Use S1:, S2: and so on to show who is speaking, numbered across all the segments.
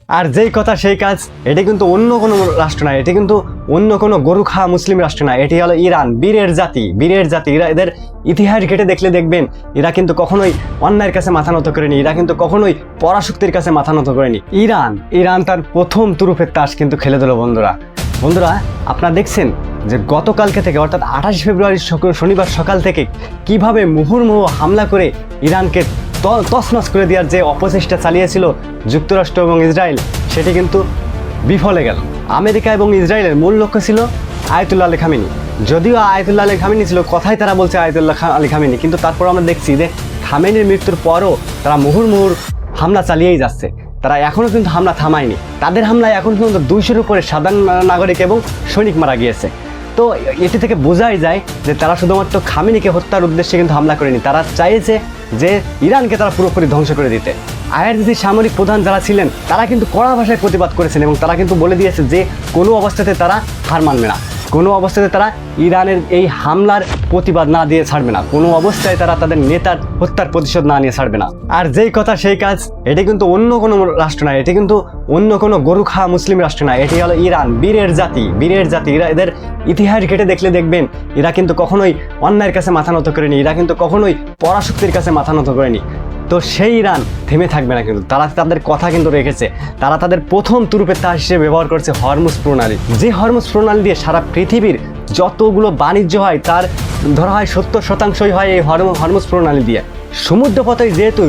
S1: আর যেই কথা সেই কাজ, এটি কিন্তু অন্য কোনো রাষ্ট্র না, এটি কিন্তু অন্য কোনো গরু খাওয়া মুসলিম রাষ্ট্র না, এটি হলো ইরান। বীরের জাতি, বীরের জাতি। এদের ইতিহাস ঘেটে দেখলে দেখবেন এরা কিন্তু কখনোই অন্যায়ের কাছে মাথা নত করেনি, এরা কিন্তু কখনোই পরাশক্তির কাছে মাথা নত করেনি। ইরান তার প্রথম তুরুপের তাস কিন্তু খেলে দিল বন্ধুরা। আপনারা দেখছেন যে গতকালকে থেকে অর্থাৎ 28 ফেব্রুয়ারি শনিবার সকাল থেকে কিভাবে মুহুর্মুহু হামলা করে ইরানকে তছনছ করে দেওয়ার যে অপচেষ্টা চালিয়েছিল যুক্তরাষ্ট্র এবং ইসরায়েল, সেটি কিন্তু বিফলে গেল। আমেরিকা এবং ইসরায়েলের মূল লক্ষ্য ছিল আয়াতুল্লাহ আলী খামেনি। যদিও আয়াতুল্লাহ আলী খামেনি ছিল, কথায় তারা বলছে আয়াতুল্লাহ আলী খামেনি, কিন্তু তারপর আমরা দেখছি যে খামেনির মৃত্যুর পরও তারা মুহুর্মুহুর হামলা চালিয়েই যাচ্ছে। তারা এখনও কিন্তু হামলা থামায়নি। তাদের হামলায় এখন পর্যন্ত 200-এর উপরে সাধারণ নাগরিক এবং সৈনিক মারা গিয়েছে। তো এটি থেকে বোঝাই যায় যে তারা শুধুমাত্র খামেনিকে হত্যার উদ্দেশ্যে কিন্তু হামলা করেনি, তারা চাইছে যে ইরানকে তারা পুরোপুরি ধ্বংস করে দিতে। আইআরজিসির সামরিক প্রধান যারা ছিলেন তারা কিন্তু কড়া ভাষায় প্রতিবাদ করেছেন এবং তারা কিন্তু বলে দিয়েছে যে কোনো অবস্থাতে তারা হার মানবে না, কোনো অবস্থাতে তারা ইরানের এই হামলার প্রতিবাদ না দিয়ে ছাড়বে না, কোনো অবস্থায় তারা তাদের নেতার হত্যার প্রতিশোধ না নিয়ে ছাড়বে না। আর যেই কথা সেই কাজ, এটি কিন্তু অন্য কোনো রাষ্ট্র না, এটি কিন্তু অন্য কোনো গরু খাওয়া মুসলিম রাষ্ট্র না, এটি হলো ইরান। বীরের জাতি, বীরের জাতি। এদের ইতিহাস ঘেটে দেখলে দেখবেন এরা কিন্তু কখনোই অন্যায়ের কাছে মাথা নত করেনি, এরা কিন্তু কখনোই পরাশক্তির কাছে মাথা নত করেনি। তো সেই ইরান থেমে থাকবে না, কিন্তু তারা তাদের কথা কিন্তু রেখেছে। তারা তাদের প্রথম তুরুপের তাস হিসেবে ব্যবহার করছে হরমুজ প্রণালী। যে হরমুজ প্রণালী দিয়ে সারা পৃথিবীর যতগুলো বাণিজ্য হয় তার ধরা হয় 70% হয় এই হরমুজ প্রণালী দিয়ে। সমুদ্রপথে যেহেতু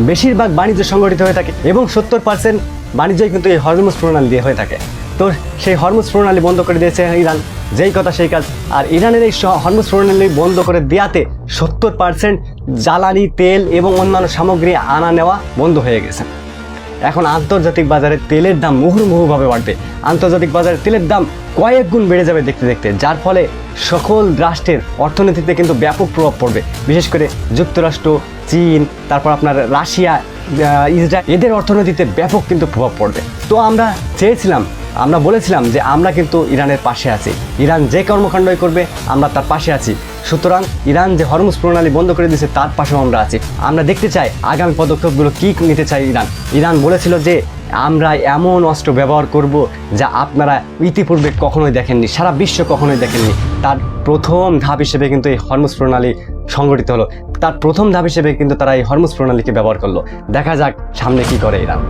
S1: বেশিরভাগ বাণিজ্য সংগঠিত হয়ে থাকে এবং 70% বাণিজ্যই কিন্তু এই হরমুজ প্রণালী দিয়ে হয়ে থাকে। তো সেই হরমুজ প্রণালী বন্ধ করে দিয়েছে ইরান। যেই কথা সেই কাজ। আর ইরানের এই হরমুজ প্রণালী বন্ধ করে দেওয়াতে 70% জ্বালানি তেল এবং অন্যান্য সামগ্রী আনা নেওয়া বন্ধ হয়ে গেছে। এখন আন্তর্জাতিক বাজারে তেলের দাম মুহুর্মুহুভাবে বাড়বে। আন্তর্জাতিক বাজারে তেলের দাম কয়েক গুণ বেড়ে যাবে দেখতে দেখতে, যার ফলে সকল রাষ্ট্রের অর্থনীতিতে কিন্তু ব্যাপক প্রভাব পড়বে। বিশেষ করে যুক্তরাষ্ট্র, চীন, তারপর আপনার রাশিয়া, ইসরায়েল, এদের অর্থনীতিতে ব্যাপক কিন্তু প্রভাব পড়বে। তো আমরা বলেছিলাম যে আমরা কিন্তু ইরানের পাশে আছি, ইরান যে কর্মকাণ্ডই করবে আমরা তার পাশে আছি। সুতরাং ইরান যে হরমুজ প্রণালী বন্ধ করে দিয়েছে তার পাশেও আমরা আছি। আমরা দেখতে চাই আগামী পদক্ষেপগুলো কী নিতে চাই ইরান বলেছিল যে আমরা এমন অস্ত্র ব্যবহার করব যা আপনারা ইতিপূর্বে কখনোই দেখেননি, সারা বিশ্ব কখনোই দেখেননি। তার প্রথম ধাপ হিসেবে কিন্তু এই হরমুজ প্রণালী সংগঠিত হলো। তার প্রথম ধাপ হিসেবে কিন্তু তারা এই হরমুজ প্রণালীকে ব্যবহার করলো। দেখা যাক সামনে কি করে ইরান।